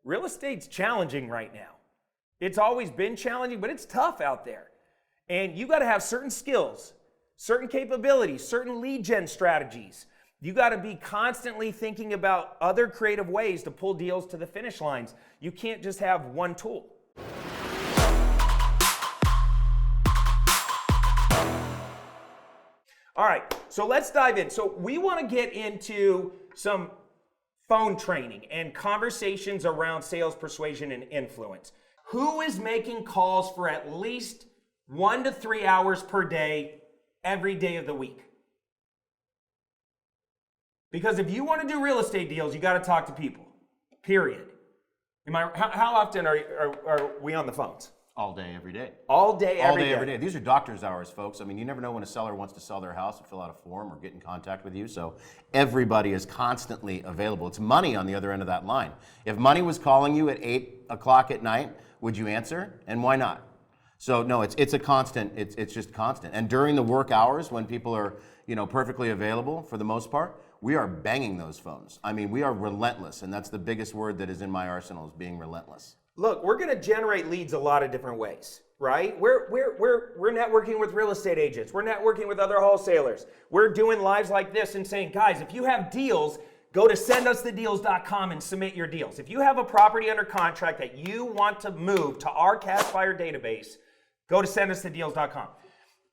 real estate's challenging right now. It's always been challenging, but it's tough out there. And you got to have certain skills, certain capabilities, certain lead gen strategies. You got to be constantly thinking about other creative ways to pull deals to the finish lines. You can't just have one tool. All right, so let's dive in. So we want to get into some phone training and conversations around sales, persuasion, and influence. Who is making calls for at least 1 to 3 hours per day, every day of the week? Because if you want to do real estate deals, you got to talk to people, period. How often are we on the phones? All day, every day. All day, every day. All day, every day. These are doctor's hours, folks. I mean, you never know when a seller wants to sell their house and fill out a form or get in contact with you. So everybody is constantly available. It's money on the other end of that line. If money was calling you at 8 o'clock at night, would you answer? And why not? So no, it's a constant. It's just constant. And during the work hours, when people are perfectly available for the most part, we are banging those phones. I mean, we are relentless, and that's the biggest word that is in my arsenal, is being relentless. Look, we're going to generate leads a lot of different ways, right? We're networking with real estate agents. We're networking with other wholesalers. We're doing lives like this and saying, guys, if you have deals, go to sendusthedeals.com and submit your deals. If you have a property under contract that you want to move to our cash buyer database, go to sendusthedeals.com.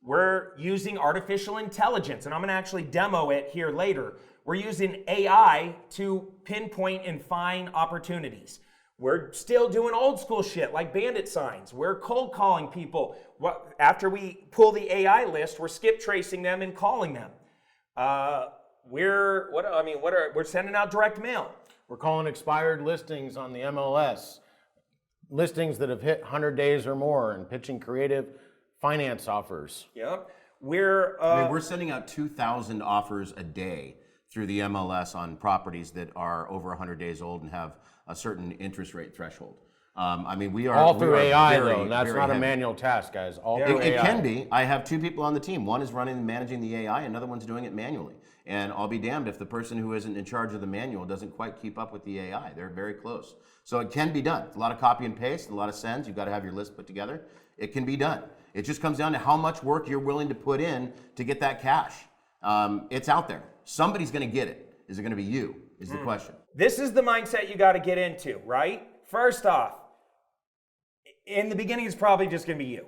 We're using artificial intelligence, and I'm going to actually demo it here later. We're using AI to pinpoint and find opportunities. We're still doing old school shit like bandit signs. We're cold calling people. After we pull the AI list, we're skip tracing them and calling them. We're sending out direct mail. We're calling expired listings on the MLS, listings that have hit 100 days or more, and pitching creative finance offers. Yep. We're sending out 2,000 offers a day through the MLS on properties that are over 100 days old and have a certain interest rate threshold. We are all through AI, very, though. That's not heavy. A manual task, guys. All through AI. It can be. I have 2 people on the team. One is running and managing the AI, another one's doing it manually. And I'll be damned if the person who isn't in charge of the manual doesn't quite keep up with the AI. They're very close. So it can be done. A lot of copy and paste, a lot of sends. You've got to have your list put together. It can be done. It just comes down to how much work you're willing to put in to get that cash. It's out there. Somebody's going to get it. Is it going to be you? Is the question. This is the mindset you got to get into, right? First off, in the beginning, it's probably just going to be you.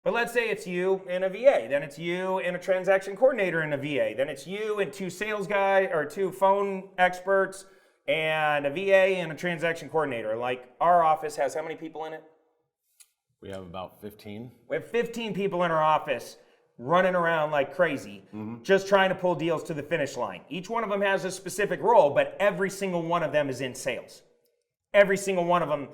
But let's say it's you and a VA. Then it's you and a transaction coordinator and a VA. Then it's you and 2 sales guys or 2 phone experts and a VA and a transaction coordinator. Like our office has how many people in it? We have about 15. We have 15 people in our office running around like crazy, just trying to pull deals to the finish line. Each one of them has a specific role, but every single one of them is in sales. Every single one of them,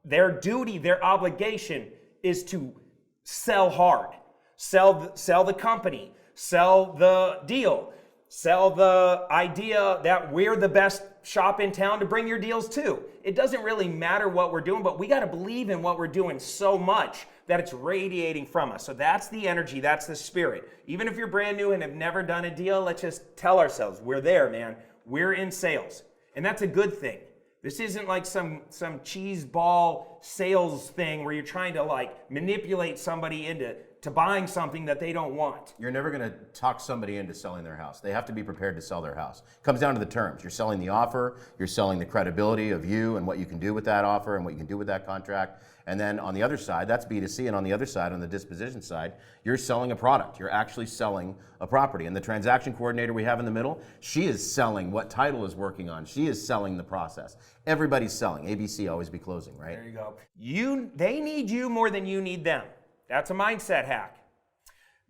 their duty, their obligation is to sell hard, sell the company, sell the deal, sell the idea that we're the best shop in town to bring your deals to. It doesn't really matter what we're doing, but we got to believe in what we're doing so much that it's radiating from us. So that's the energy, that's the spirit. Even if you're brand new and have never done a deal, let's just tell ourselves, we're there, man. We're in sales. And that's a good thing. This isn't like some cheese ball sales thing where you're trying to like manipulate somebody into buying something that they don't want. You're never going to talk somebody into selling their house. They have to be prepared to sell their house. It comes down to the terms. You're selling the offer, you're selling the credibility of you and what you can do with that offer and what you can do with that contract. And then on the other side, that's B2C, and on the other side, on the disposition side, you're selling a product. You're actually selling a property. And the transaction coordinator we have in the middle, she is selling what title is working on. She is selling the process. Everybody's selling. ABC, always be closing, right? There you go. They need you more than you need them. That's a mindset hack.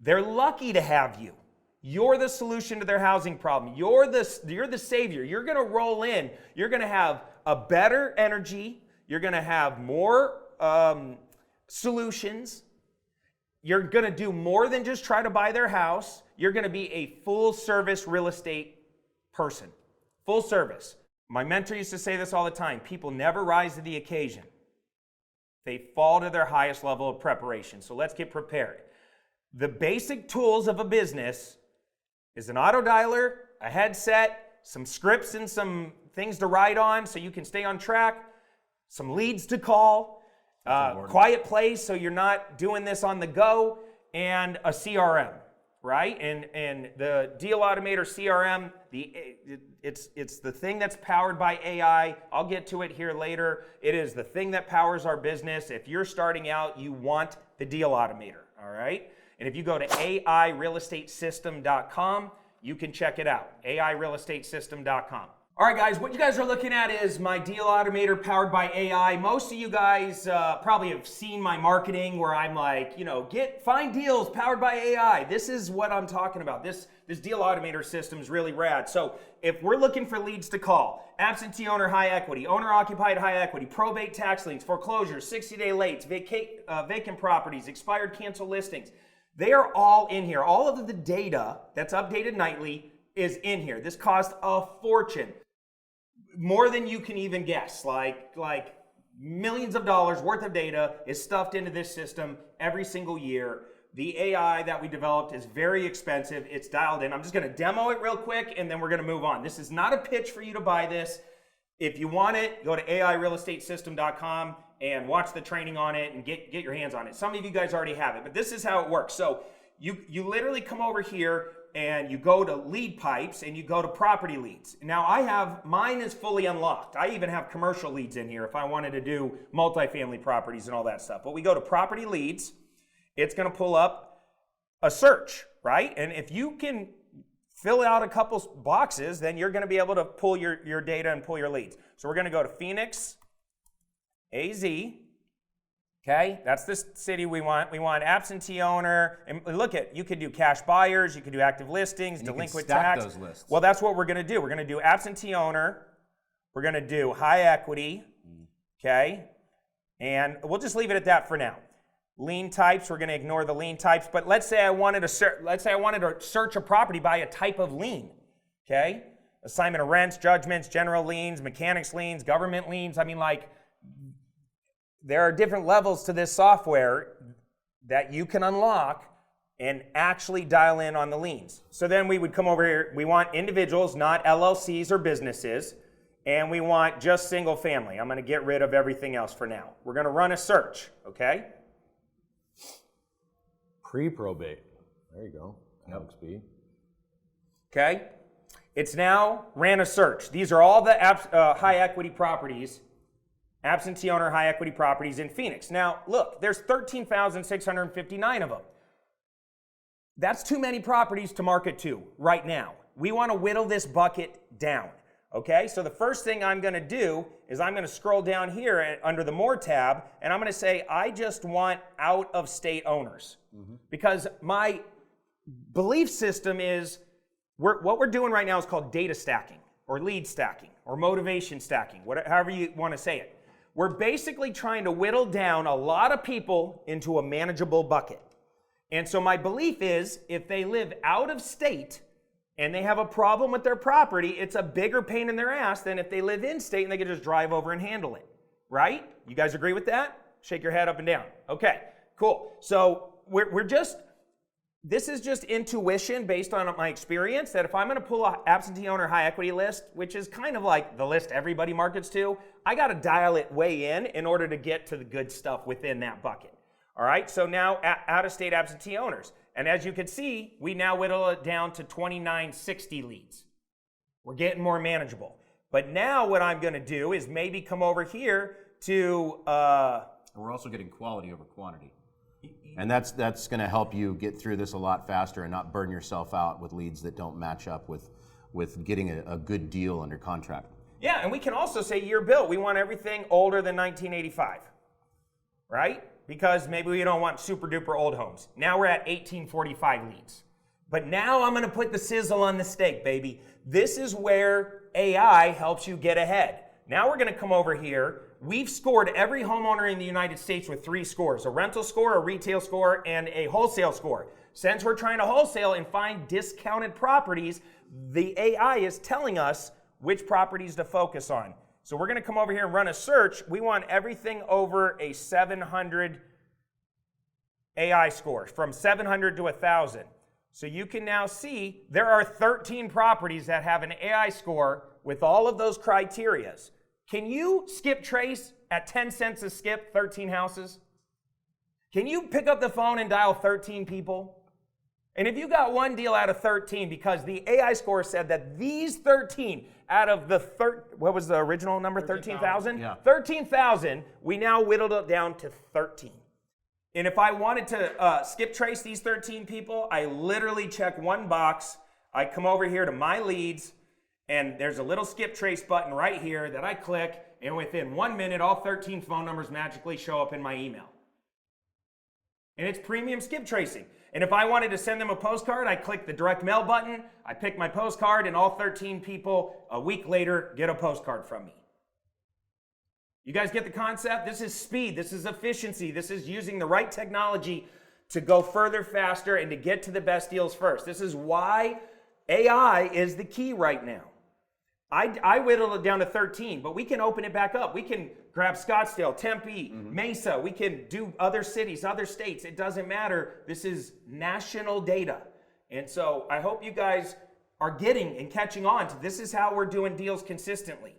They're lucky to have you. You're the solution to their housing problem. You're the savior. You're going to roll in. You're going to have a better energy. You're going to have more solutions. You're going to do more than just try to buy their house. You're going to be a full service real estate person. Full service. My mentor used to say this all the time. People never rise to the occasion. They fall to their highest level of preparation. So let's get prepared. The basic tools of a business is an auto dialer, a headset, some scripts and some things to write on so you can stay on track, some leads to call, quiet place so you're not doing this on the go, and a CRM, right? And the Deal Automator CRM, it's the thing that's powered by AI. I'll get to it here later. It is the thing that powers our business. If you're starting out, you want the Deal Automator, all right? And if you go to AIRealestatesystem.com, you can check it out, AIRealestatesystem.com. All right, guys, what you guys are looking at is my Deal Automator powered by AI. Most of you guys probably have seen my marketing where I'm like, find deals powered by AI. This is what I'm talking about. This Deal Automator system is really rad. So if we're looking for leads to call, absentee owner high equity, owner occupied high equity, probate tax liens, foreclosures, 60-day lates, vacant properties, expired cancel listings, they are all in here. All of the data that's updated nightly is in here. This costs a fortune. More than you can even guess. Like millions of dollars worth of data is stuffed into this system every single year. The AI that we developed is very expensive. It's dialed in. I'm just going to demo it real quick and then we're going to move on. This is not a pitch for you to buy this. If you want it, go to AIRealestatesystem.com and watch the training on it and get your hands on it. Some of you guys already have it, but this is how it works. So you literally come over here and you go to lead pipes and you go to property leads. Now mine is fully unlocked. I even have commercial leads in here if I wanted to do multifamily properties and all that stuff. But we go to property leads, it's gonna pull up a search, right? And if you can fill out a couple boxes, then you're gonna be able to pull your data and pull your leads. So we're gonna go to Phoenix, AZ, okay, that's the city we want. We want absentee owner. And look you could do cash buyers, you could do active listings, and delinquent you can stack tax. those lists. Well, that's what we're going to do. We're going to do absentee owner. We're going to do high equity, okay? And we'll just leave it at that for now. Lien types, we're going to ignore the lien types. But let's say I wanted to search a property by a type of lien, okay? Assignment of rents, judgments, general liens, mechanics liens, government liens. I mean, there are different levels to this software that you can unlock and actually dial in on the liens. So then we would come over here, we want individuals, not LLCs or businesses, and we want just single family. I'm gonna get rid of everything else for now. We're gonna run a search, okay? Pre-probate. There you go. Alex B. Okay? It's now ran a search. These are all the high equity properties, absentee owner high equity properties in Phoenix. Now, look, there's 13,659 of them. That's too many properties to market to right now. We want to whittle this bucket down, okay? So the first thing I'm going to do is I'm going to scroll down here under the More tab, and I'm going to say, I just want out-of-state owners. Because my belief system is, what we're doing right now is called data stacking, or lead stacking, or motivation stacking, however you want to say it. We're basically trying to whittle down a lot of people into a manageable bucket. And so my belief is if they live out of state and they have a problem with their property, it's a bigger pain in their ass than if they live in state and they can just drive over and handle it, right? You guys agree with that? Shake your head up and down. Okay, cool. So this is just intuition based on my experience that if I'm going to pull an absentee owner high equity list, which is kind of like the list everybody markets to, I got to dial it way in order to get to the good stuff within that bucket. All right, so now out-of-state absentee owners. And as you can see, we now whittle it down to 2960 leads. We're getting more manageable. But now what I'm going to do is maybe come over here to... We're also getting quality over quantity. And that's going to help you get through this a lot faster and not burn yourself out with leads that don't match up with getting a good deal under contract. Yeah, and we can also say year built. We want everything older than 1985, right? Because maybe we don't want super duper old homes. Now we're at 1845 leads. But now I'm going to put the sizzle on the steak, baby. This is where AI helps you get ahead. Now we're going to come over here. We've scored every homeowner in the United States with 3 scores, a rental score, a retail score, and a wholesale score. Since we're trying to wholesale and find discounted properties, the AI is telling us which properties to focus on. So we're going to come over here and run a search. We want everything over a 700 AI score, from 700 to 1,000. So you can now see there are 13 properties that have an AI score with all of those criterias. Can you skip trace at 10 cents a skip, 13 houses? Can you pick up the phone and dial 13 people? And if you got one deal out of 13, because the AI score said that these 13 out of the what was the original number? 13,000? Yeah. 13,000, we now whittled it down to 13. And if I wanted to skip trace these 13 people, I literally check one box. I come over here to my leads, and there's a little skip trace button right here that I click, and within 1 minute, all 13 phone numbers magically show up in my email. And it's premium skip tracing. And if I wanted to send them a postcard, I click the direct mail button, I pick my postcard, and all 13 people a week later get a postcard from me. You guys get the concept? This is speed, this is efficiency, this is using the right technology to go further, faster, and to get to the best deals first. This is why AI is the key right now. I whittled it down to 13, but we can open it back up. We can grab Scottsdale, Tempe, Mesa. We can do other cities, other states. It doesn't matter. This is national data. And so I hope you guys are getting and catching on to this is how we're doing deals consistently.